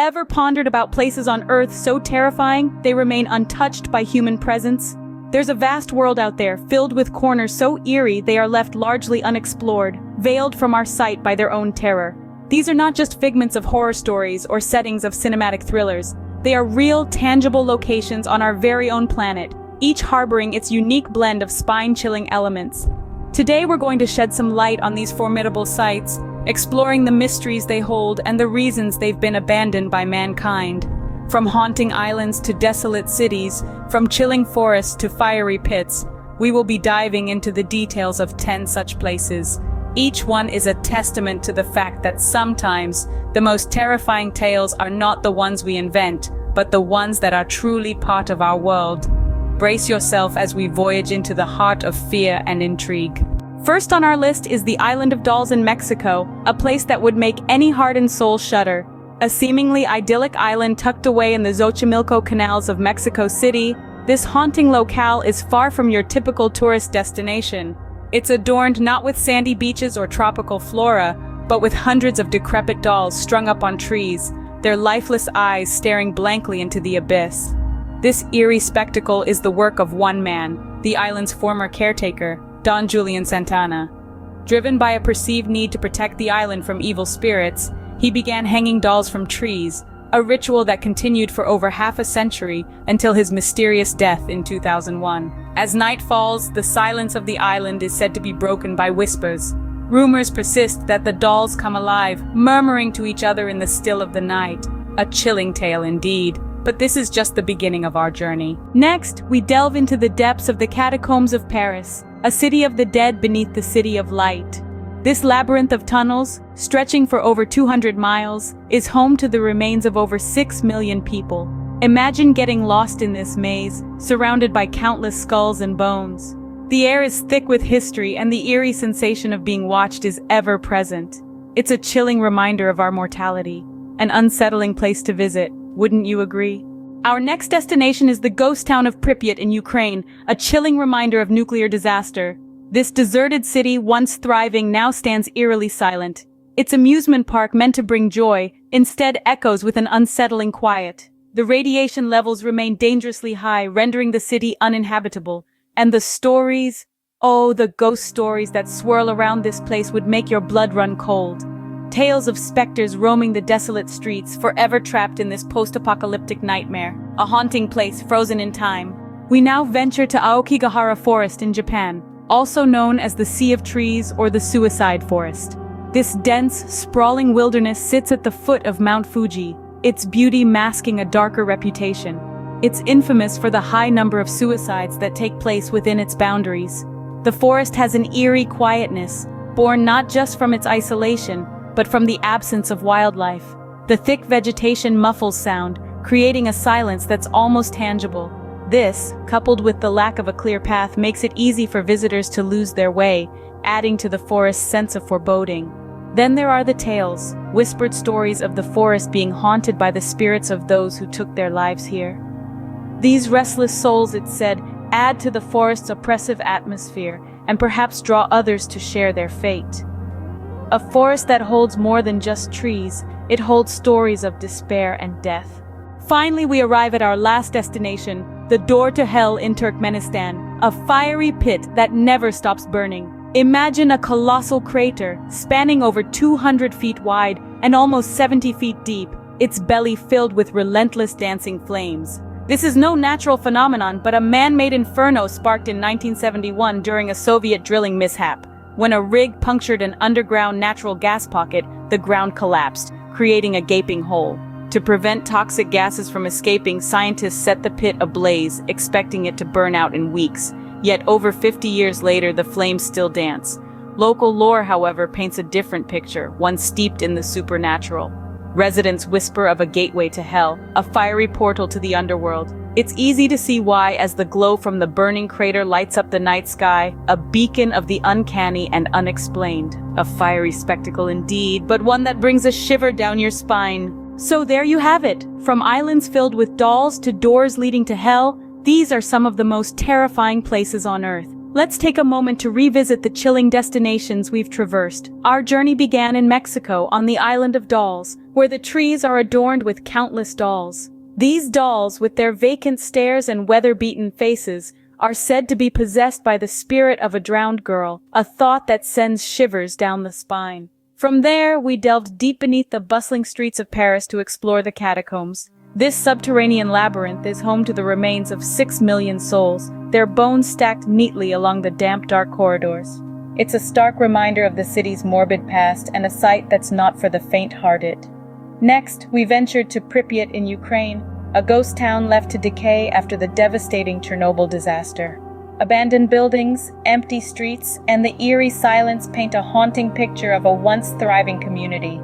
ever pondered about places on Earth so terrifying they remain untouched by human presence? There's a vast world out there, filled with corners so eerie they are left largely unexplored, veiled from our sight by their own terror. These are not just figments of horror stories or settings of cinematic thrillers. They are real, tangible locations on our very own planet, each harboring its unique blend of spine-chilling elements. Today we're going to shed some light on these formidable sites, exploring the mysteries they hold and the reasons they've been abandoned by mankind. From haunting islands to desolate cities, from chilling forests to fiery pits, we will be diving into the details of 10 such places. Each one is a testament to the fact that sometimes the most terrifying tales are not the ones we invent, but the ones that are truly part of our world. Brace yourself as we voyage into the heart of fear and intrigue. First on our list is the Island of Dolls in Mexico, a place that would make any hardened soul shudder. A seemingly idyllic island tucked away in the Xochimilco canals of Mexico City, this haunting locale is far from your typical tourist destination. It's adorned not with sandy beaches or tropical flora, but with hundreds of decrepit dolls strung up on trees, their lifeless eyes staring blankly into the abyss. This eerie spectacle is the work of one man, the island's former caretaker, Don Julian Santana. Driven by a perceived need to protect the island from evil spirits, he began hanging dolls from trees, a ritual that continued for over half a century until his mysterious death in 2001. As night falls, the silence of the island is said to be broken by whispers. Rumors persist that the dolls come alive, murmuring to each other in the still of the night. A chilling tale indeed, but this is just the beginning of our journey. Next, we delve into the depths of the catacombs of Paris, a city of the dead beneath the city of light. This labyrinth of tunnels, stretching for over 200 miles, is home to the remains of over 6 million people. Imagine getting lost in this maze, surrounded by countless skulls and bones. The air is thick with history, and the eerie sensation of being watched is ever present. It's a chilling reminder of our mortality, an unsettling place to visit, wouldn't you agree? Our next destination is the ghost town of Pripyat in Ukraine, a chilling reminder of nuclear disaster. This deserted city, once thriving, now stands eerily silent. Its amusement park, meant to bring joy, instead echoes with an unsettling quiet. The radiation levels remain dangerously high, rendering the city uninhabitable. And the stories, oh, the ghost stories that swirl around this place would make your blood run cold. Tales of specters roaming the desolate streets, forever trapped in this post-apocalyptic nightmare. A haunting place frozen in time. We now venture to Aokigahara Forest in Japan, also known as the Sea of Trees or the Suicide Forest. This dense, sprawling wilderness sits at the foot of Mount Fuji, its beauty masking a darker reputation. It's infamous for the high number of suicides that take place within its boundaries. The forest has an eerie quietness, born not just from its isolation, but from the absence of wildlife. The thick vegetation muffles sound, creating a silence that's almost tangible. This, coupled with the lack of a clear path, makes it easy for visitors to lose their way, adding to the forest's sense of foreboding. Then there are the tales, whispered stories of the forest being haunted by the spirits of those who took their lives here. These restless souls, it's said, add to the forest's oppressive atmosphere and perhaps draw others to share their fate. A forest that holds more than just trees, it holds stories of despair and death. Finally, we arrive at our last destination, the door to hell in Turkmenistan, a fiery pit that never stops burning. Imagine a colossal crater, spanning over 200 feet wide and almost 70 feet deep, its belly filled with relentless dancing flames. This is no natural phenomenon, but a man-made inferno sparked in 1971 during a Soviet drilling mishap. When a rig punctured an underground natural gas pocket, the ground collapsed, creating a gaping hole. To prevent toxic gases from escaping, scientists set the pit ablaze, expecting it to burn out in weeks. Yet over 50 years later, the flames still dance. Local lore, however, paints a different picture, one steeped in the supernatural. Residents whisper of a gateway to hell, a fiery portal to the underworld. It's easy to see why, as the glow from the burning crater lights up the night sky, a beacon of the uncanny and unexplained. A fiery spectacle indeed, but one that brings a shiver down your spine. So there you have it. From islands filled with dolls to doors leading to hell, these are some of the most terrifying places on Earth. Let's take a moment to revisit the chilling destinations we've traversed. Our journey began in Mexico on the Island of Dolls, where the trees are adorned with countless dolls. These dolls, with their vacant stares and weather-beaten faces, are said to be possessed by the spirit of a drowned girl, a thought that sends shivers down the spine. From there, we delved deep beneath the bustling streets of Paris to explore the catacombs. This subterranean labyrinth is home to the remains of 6 million souls, their bones stacked neatly along the damp, dark corridors. It's a stark reminder of the city's morbid past and a sight that's not for the faint-hearted. Next, we ventured to Pripyat in Ukraine, a ghost town left to decay after the devastating Chernobyl disaster. Abandoned buildings, empty streets, and the eerie silence paint a haunting picture of a once thriving community.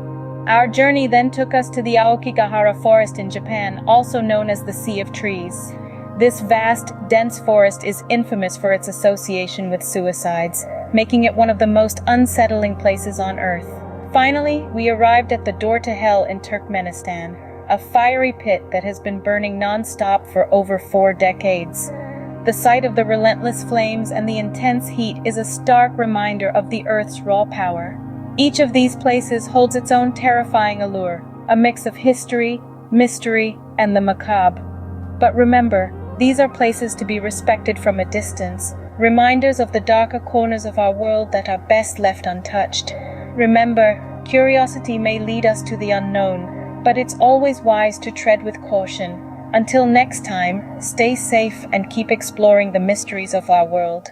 Our journey then took us to the Aokigahara Forest in Japan, also known as the Sea of Trees. This vast, dense forest is infamous for its association with suicides, making it one of the most unsettling places on Earth. Finally, we arrived at the door to hell in Turkmenistan, a fiery pit that has been burning non-stop for over 4 decades. The sight of the relentless flames and the intense heat is a stark reminder of the Earth's raw power. Each of these places holds its own terrifying allure, a mix of history, mystery, and the macabre. But remember, these are places to be respected from a distance, reminders of the darker corners of our world that are best left untouched. Remember, curiosity may lead us to the unknown, but it's always wise to tread with caution. Until next time, stay safe and keep exploring the mysteries of our world.